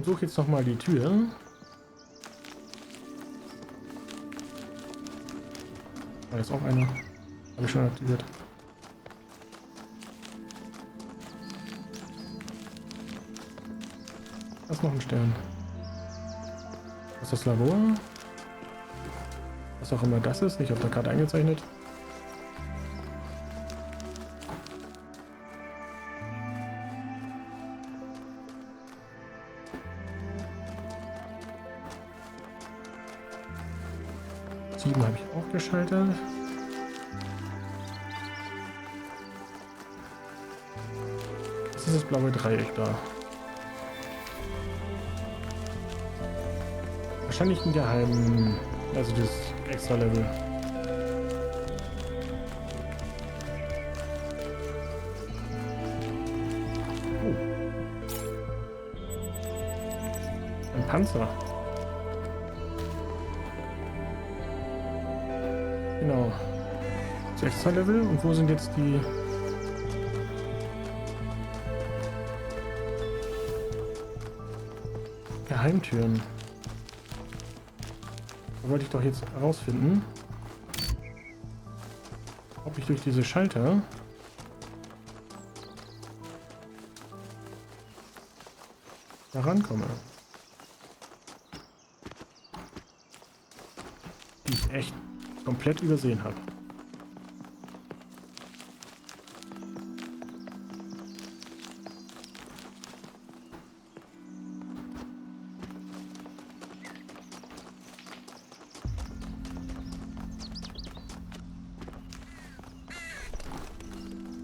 Und suche jetzt nochmal die Tür. Da ist auch einer. Habe ich schon aktiviert. Da ist noch ein Stern. Das ist das Labor. Was auch immer das ist, nicht auf der Karte eingezeichnet. Sieben habe ich auch geschaltet. Das ist das blaue Dreieck da. Wahrscheinlich ein geheimen, also das extra Level. Oh. Ein Panzer. Genau. Das extra Level. Und wo sind jetzt die... Geheimtüren? Da wollte ich doch jetzt herausfinden, ob ich durch diese Schalter da rankomme. Die ich echt komplett übersehen habe.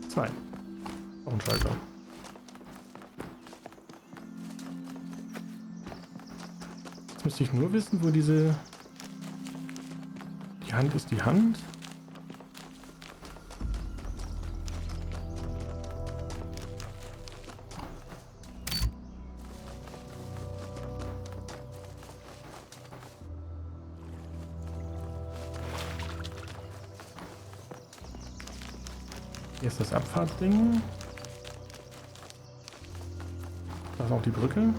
Zwei. Noch ein Schalter. Jetzt müsste ich nur wissen, wo diese... Die Hand ist die Hand. Hier ist das Abfahrtding. Da ist auch die Brücke.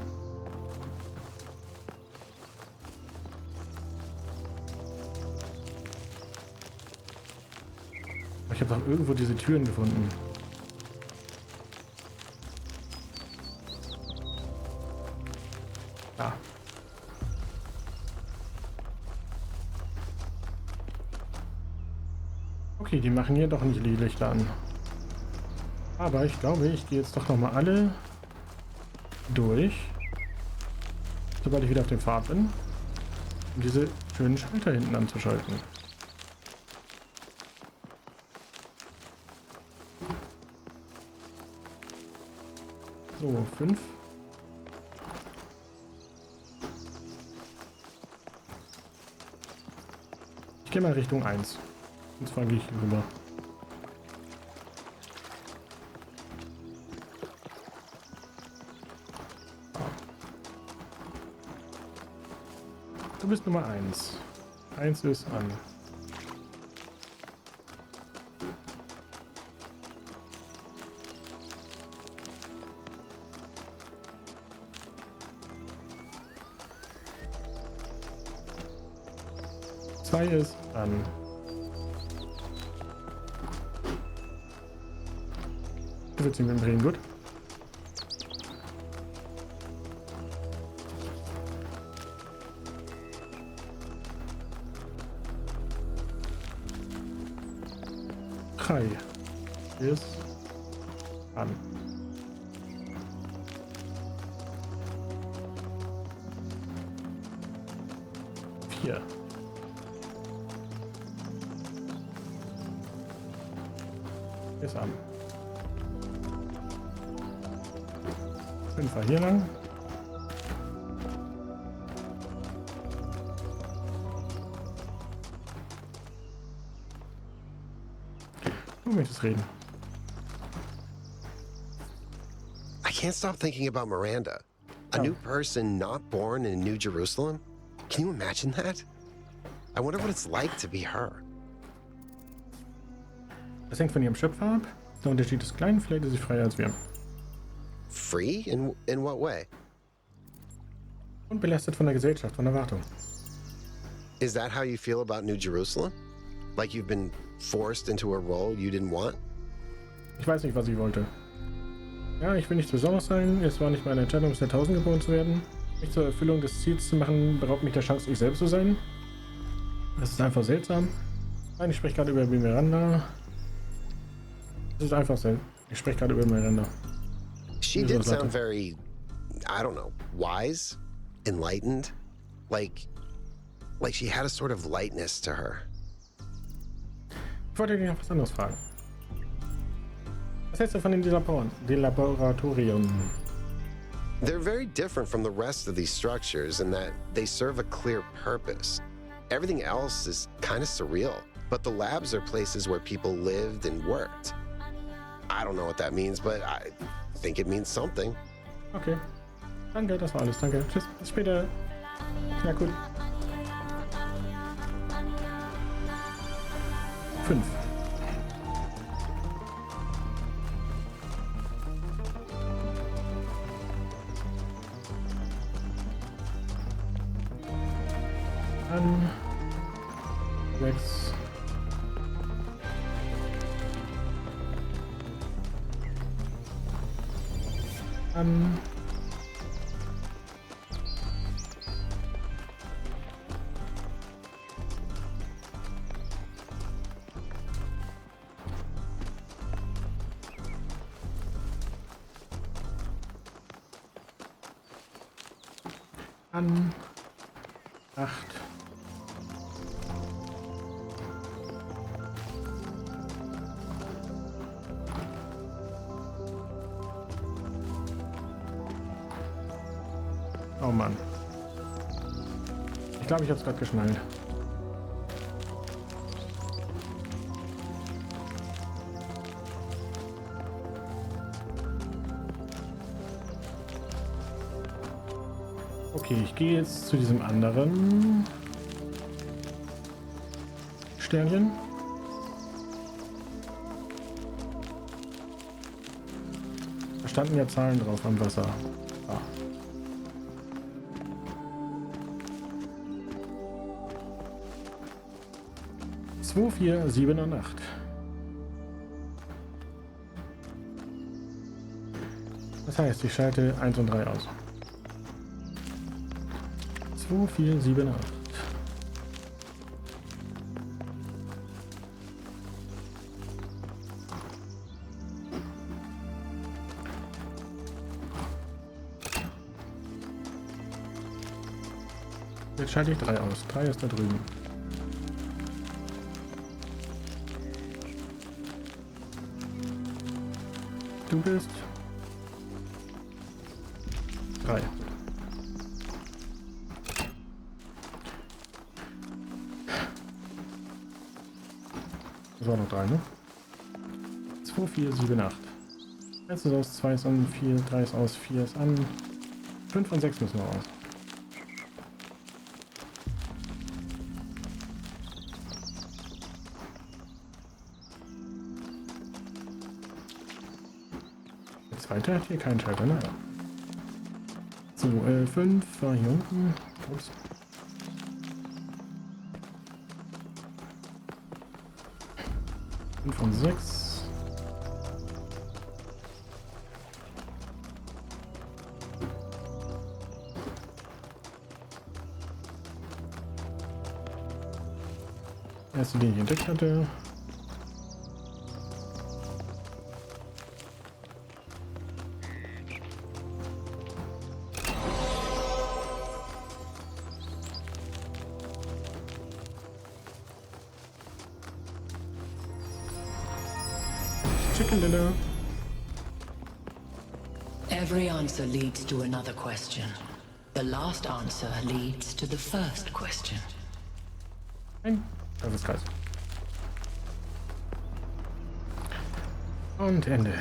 Ich habe doch irgendwo diese Türen gefunden. Da. Okay, die machen hier doch nicht die Lichter an. Aber ich glaube, ich gehe jetzt doch nochmal alle durch, sobald ich wieder auf dem Pfad bin, um diese schönen Schalter hinten anzuschalten. So, 5. Ich gehe mal Richtung 1. Und zwar gehe ich hier rüber. Du bist Nummer 1. 1 ist an. Zwei ist an. Du willst ihn mit dem drehen, gut. Drei ist an. Vier. Ist an. 5 war hier lang. Du möchtest reden. I can't stop thinking about Miranda. A new person not born in New Jerusalem? Can you imagine that? I wonder what it's like to be her. Das hängt von ihrem Schöpfer ab. Der Unterschied ist klein, vielleicht ist sie freier als wir. Free? In what way? Und belastet von der Gesellschaft, von Erwartung. Is that how you feel about New Jerusalem? Like you've been forced into a role you didn't want? Ich weiß nicht, was ich wollte. Ja, ich will nichts Besonderes sein. Es war nicht meine Entscheidung, aus der 1000 geboren zu werden. Mich zur Erfüllung des Ziels zu machen, beraubt mich der Chance, ich selbst zu sein. Das ist einfach seltsam. Nein, ich spreche gerade über Miranda. Das ist einfach seltsam. Ich spreche gerade über Miranda. She did sound very, I don't know, wise, enlightened. Like she had a sort of lightness to her. Ich wollte dich noch was anderes fragen. Was hältst du von den Laboratorien? They're very different from the rest of these structures in that they serve a clear purpose. Everything else is kind of surreal, but the labs are places where people lived and worked. I don't know what that means, but I think it means something. Okay. Danke, das war alles. Danke. Tschüss. Bis später. Ja, gut. 5. Dann 6. Dann 8. Oh Mann. Ich glaube, ich habe es gerade geschnallt. Okay, ich gehe jetzt zu diesem anderen Sternchen. Da standen ja Zahlen drauf am Wasser. Ah. Zwei, 4, 7 und 8. Das heißt, ich schalte 1 und 3 aus. 2, 4, 7, 8. Jetzt schalte ich 3 aus. 3 ist da drüben. Du bist 3. Das war noch 3, ne? 2, 4, 7, 8. 1 ist aus, 2 ist an, 4, 3 ist aus, 4 ist an. 5 und 6 müssen noch aus. Der zweite hat hier keinen Schalter, ne? So, 5 war hier unten. Ups. Von 6. Erste, die ich entdeckt hatte. Chicken dinner. Every answer leads to another question. The last answer leads to the first question. Ein Teufelskreis. Und Ende.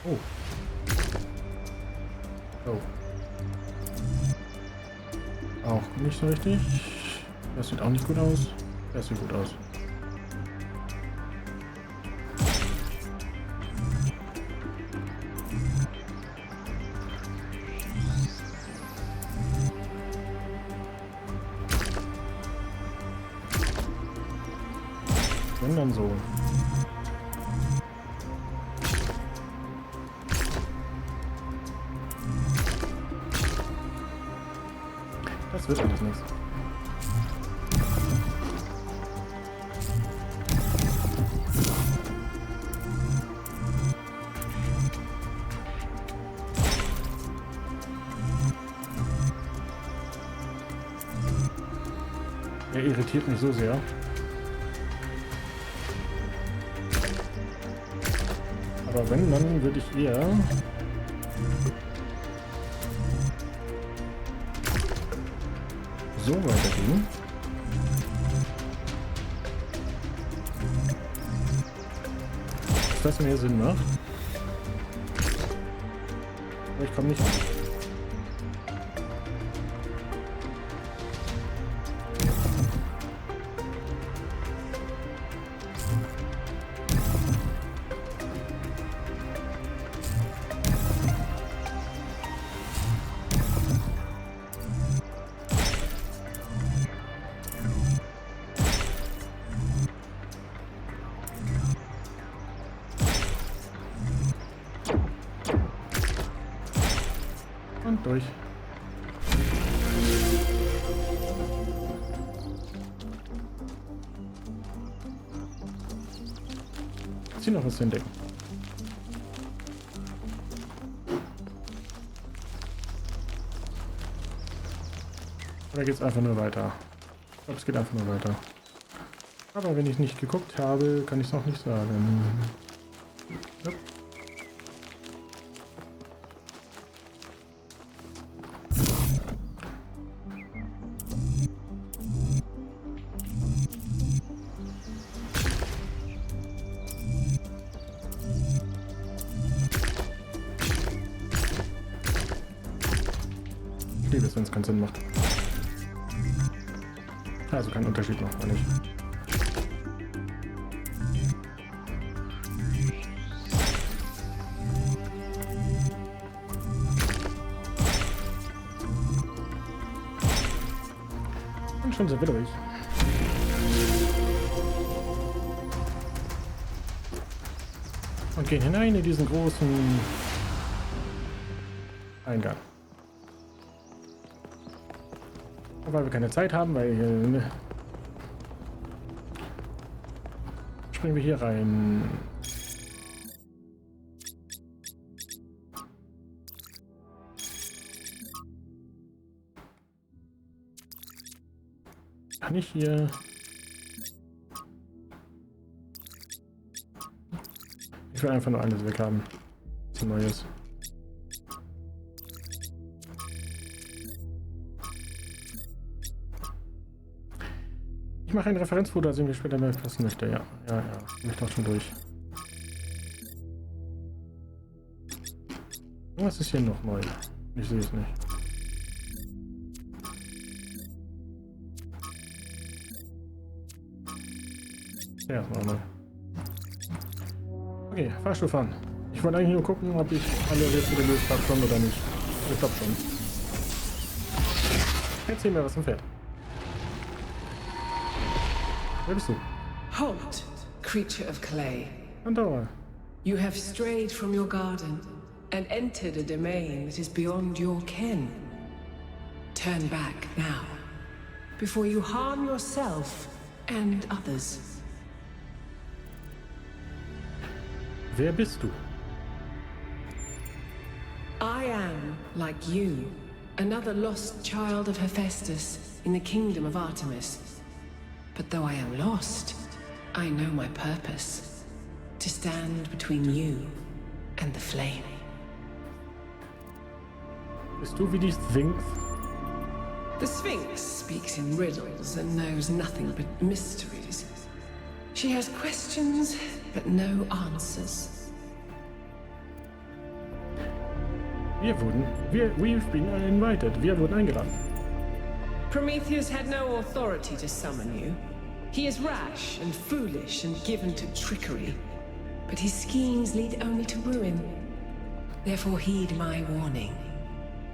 Oh. Oh. Auch nicht so richtig. Das sieht auch nicht gut aus. Das sieht gut aus. Wenn dann so. Das wird alles nichts. Er irritiert mich so sehr. Aber wenn, dann würde ich eher so weitergehen. Dass das mehr Sinn macht. Aber ich komme nicht an. Und durch. Ist hier noch was zu entdecken? Oder geht es einfach nur weiter? Ich glaube, es geht einfach nur weiter. Aber wenn ich nicht geguckt habe, kann ich es noch nicht sagen. Yep. Ich liebe es, wenn es keinen Sinn macht. Also keinen Unterschied macht man nicht. Und schon sind wir durch. Und gehen hinein in diesen großen Eingang. Weil wir keine Zeit haben, weil springen wir hier rein. Kann ich hier? Ich will einfach nur alles weg haben. Was Neues. Ich mache ein Referenzfoto, das irgendwie später neu passen möchte. Ja. Bin ich doch schon durch. Was ist hier noch neu? Ich sehe es nicht. Ja, ist noch neu. Okay, Fahrstuhl fahren. Ich wollte eigentlich nur gucken, ob ich alle Rätsel gelöst habe schon oder nicht. Ich glaube schon. Erzähl mir was im Pferd. Wer bist du? Halt, creature of clay. Andauer. You have strayed from your garden and entered a domain that is beyond your ken. Turn back now, before you harm yourself and others. Wer bist du? I am, like you, another lost child of Hephaestus in the kingdom of Artemis. But though I am lost, I know my purpose. To stand between you and the flame. Bist du wie die Sphinx? The Sphinx speaks in riddles and knows nothing but mysteries. She has questions, but no answers. We've been invited. Wir wurden eingeladen. Prometheus had no authority to summon you. He is rash and foolish and given to trickery. But his schemes lead only to ruin. Therefore heed my warning.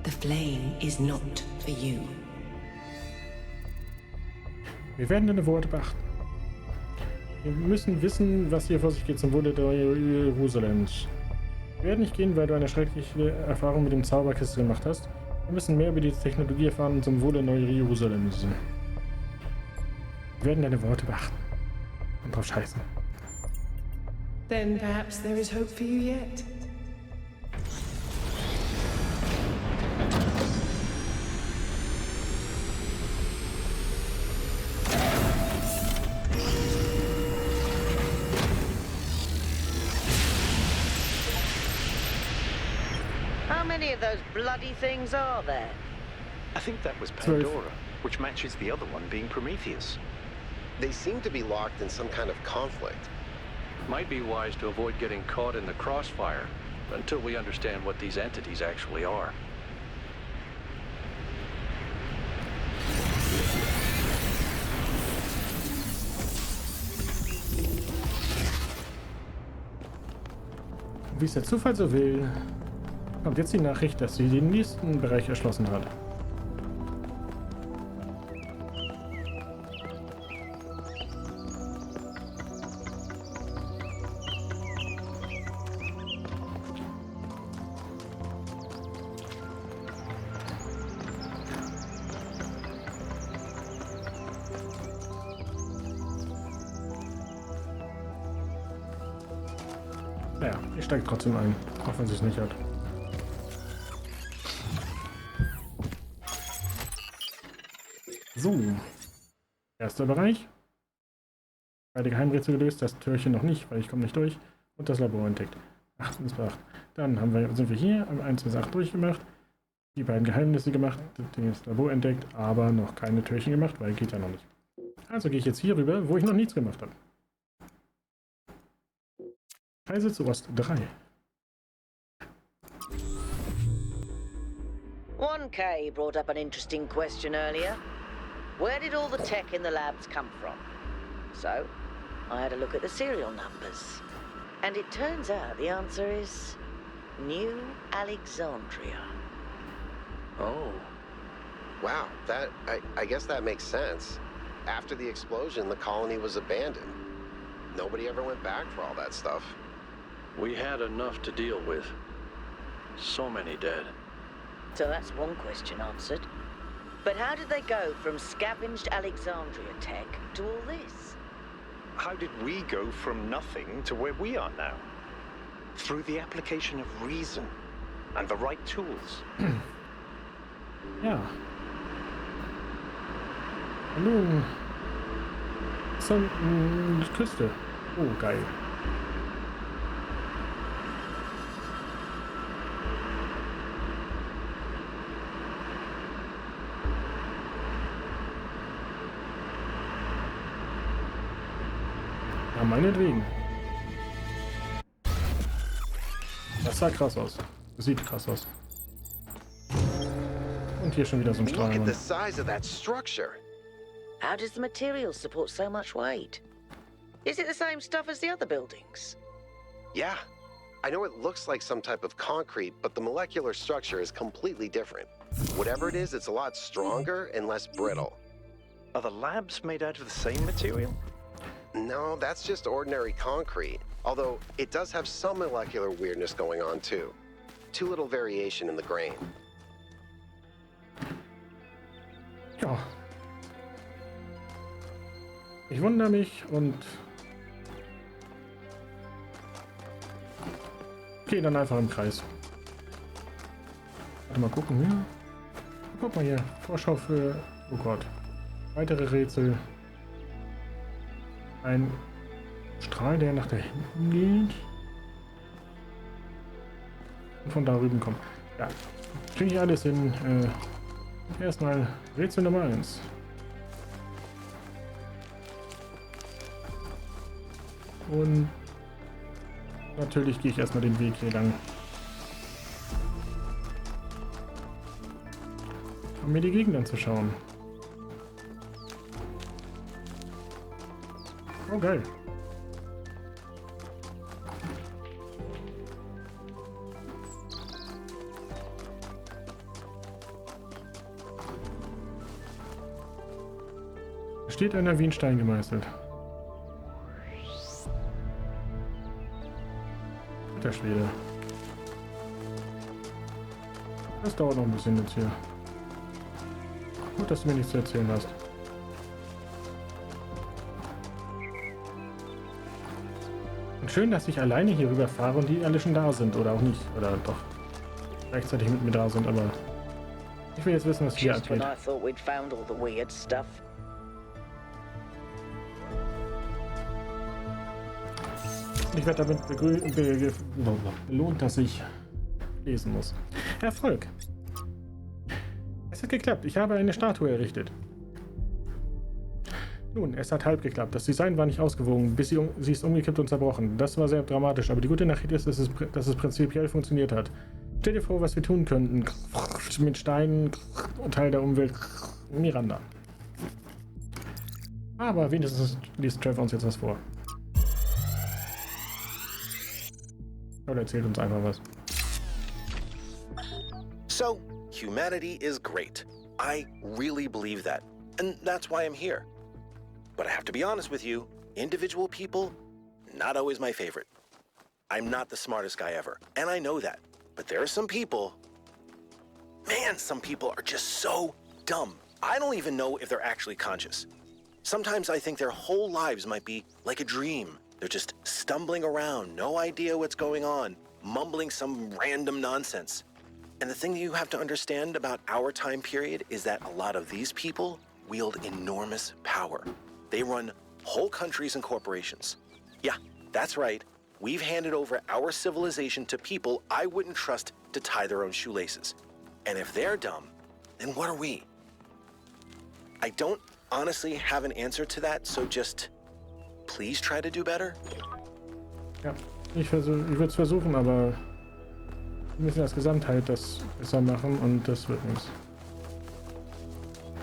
The flame is not for you. Wir werden deine Worte beachten. Wir müssen wissen, was hier vor sich geht zum Wohle der Jerusalems. Wir werden nicht gehen, weil du eine schreckliche Erfahrung mit dem Zauberkiste gemacht hast. Wir müssen mehr über die Technologie erfahren zum Wohle Neue Jerusalems. Wir werden deine Worte beachten. Und drauf scheißen. Then perhaps there is hope for you yet. How many of those bloody things are there? I think that was 12. Pandora, which matches the other one being Prometheus. They seem to be locked in some kind of conflict. Might be wise to avoid getting caught in the crossfire until we understand what these entities actually are. Wie es der Zufall so will, kommt jetzt die Nachricht, dass sie den nächsten Bereich erschlossen hat. Naja, ich steige trotzdem ein, auch wenn sie es nicht hat. So, erster Bereich. Beide Geheimrätsel gelöst, das Türchen noch nicht, weil ich komme nicht durch. Und das Labor entdeckt. 8 bis 8. Dann sind wir hier, am 1 bis 8 durchgemacht. Die beiden Geheimnisse gemacht, das Labor entdeckt, aber noch keine Türchen gemacht, weil geht ja noch nicht. Also gehe ich jetzt hier rüber, wo ich noch nichts gemacht habe. Reise zu Ost 3. 1K brought up an interesting question earlier. Where did all the tech in the labs come from? So, I had a look at the serial numbers. And it turns out the answer is New Alexandria. Oh. Wow, I guess that makes sense. After the explosion, the colony was abandoned. Nobody ever went back for all that stuff. We had enough to deal with. So many dead. So that's one question answered. But how did they go from scavenged Alexandria tech to all this? How did we go from nothing to where we are now? Through the application of reason and the right tools. Ja. Nun. Zum Küste. Oh, geil. Ja, meinetwegen. Das sah krass aus. Das sieht krass aus. Und hier schon wieder so ein Look at the Strahlmann. size of that structure. How does the material support so much weight? Is it the same stuff as the other buildings? Yeah. I know it looks like some type of concrete, but the molecular structure is completely different. Whatever it is, it's a lot stronger and less brittle. Are the labs made out of the same material? No, that's just ordinary concrete. Although, it does have some molecular weirdness going on, too. Too little variation in the grain. Ja. Ich wundere mich und gehe dann einfach im Kreis. Warte mal gucken hier. Guck mal hier. Vorschau für... Oh Gott. Weitere Rätsel. Ein Strahl, der nach da hinten geht. Und von da rüben kommt. Ja. Kriege ich alles hin. Erstmal Rätsel Nummer 1. Und natürlich gehe ich erstmal den Weg hier lang. Um mir die Gegend anzuschauen. Oh geil. Da steht einer wie ein Stein gemeißelt. Alter Schwede. Das dauert noch ein bisschen jetzt hier. Gut, dass du mir nichts zu erzählen hast. Und schön, dass ich alleine hier rüber fahre und die alle schon da sind. Oder auch nicht. Oder doch. Gleichzeitig mit mir da sind, aber... Ich will jetzt wissen, was hier Just when abgeht. I thought we'd found all the weird stuff. Ich werde damit belohnt, dass ich lesen muss. Erfolg. Es hat geklappt. Ich habe eine Statue errichtet. Nun, es hat halb geklappt. Das Design war nicht ausgewogen, bis sie ist umgekippt und zerbrochen. Das war sehr dramatisch, aber die gute Nachricht ist, dass es prinzipiell funktioniert hat. Stell dir vor, was wir tun könnten. Mit Steinen, Teil der Umwelt. Miranda. Aber wenigstens liest Trevor uns jetzt was vor. Oder erzählt uns einfach was. So, humanity is great. I really believe that. And that's why I'm here. But I have to be honest with you, individual people, not always my favorite. I'm not the smartest guy ever, and I know that. But there are some people, man, some people are just so dumb. I don't even know if they're actually conscious. Sometimes I think their whole lives might be like a dream. They're just stumbling around, no idea what's going on, mumbling some random nonsense. And the thing that you have to understand about our time period is that a lot of these people wield enormous power. They run whole countries and corporations. Yeah, that's right. We've handed over our civilization to people I wouldn't trust to tie their own shoelaces. And if they're dumb, then what are we? I don't honestly have an answer to that, so just please try to do better. Ja, ich würde es versuchen, aber wir müssen als Gesamtheit das besser machen und das wird nichts.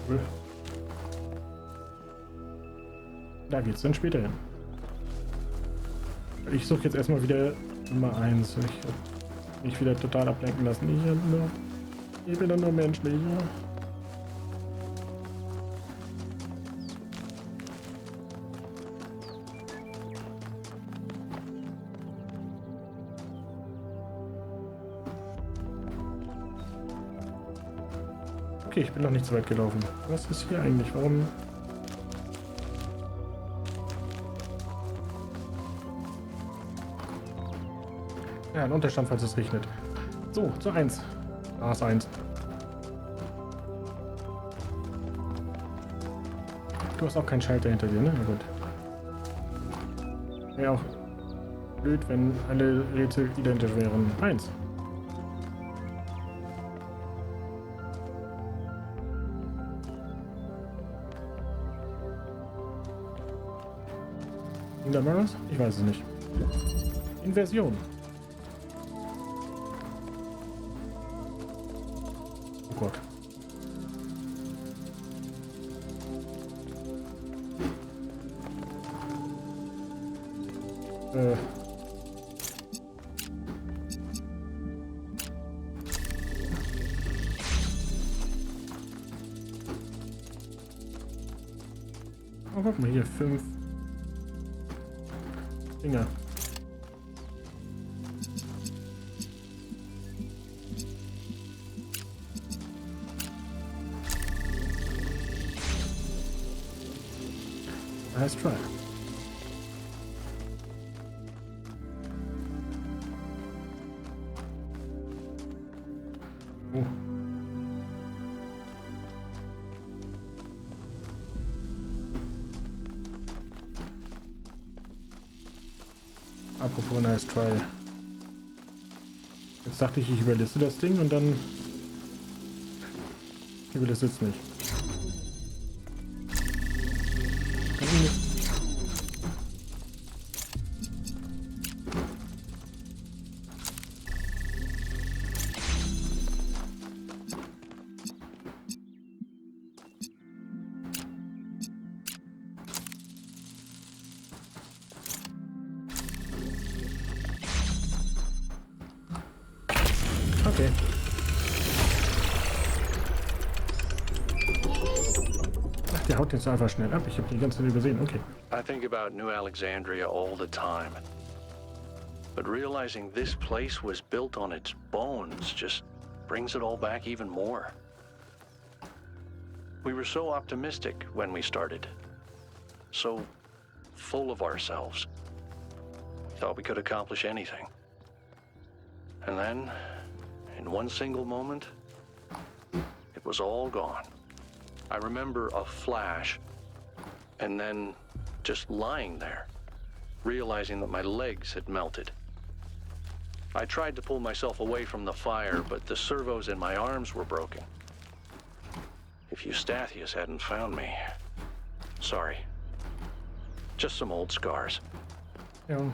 Cool. Da geht's dann später hin. Ich suche jetzt erstmal wieder Nummer 1. Ich hab mich wieder total ablenken lassen. Ich bin doch nur menschlich. Ja. Okay, ich bin noch nicht so weit gelaufen. Was ist hier eigentlich? Warum? Ja, ein Unterstand, falls es regnet. So, zur 1. Ah, ist 1. Du hast auch keinen Schalter hinter dir, ne? Na gut. Wäre auch blöd, wenn alle Rätsel identisch wären. 1. Hintermaß? Ich weiß es nicht. Inversion. Oh Gott. Oh, guck mal hier, 5 Dinger. Nice try. Oh. Apropos nice try. Jetzt dachte ich überliste das Ding und dann überliste es nicht. Okay. Ach, der haut jetzt einfach schnell ab. Ich habe die ganze Zeit übersehen. Okay. I think about New Alexandria all the time. But realizing this place was built on its bones just brings it all back even more. We were so optimistic when we started. So full of ourselves. Thought we could accomplish anything. And then, in one single moment, it was all gone. I remember a flash, and then just lying there, realizing that my legs had melted. I tried to pull myself away from the fire, but the servos in my arms were broken. If Eustathius hadn't found me, sorry. Just some old scars. Ja.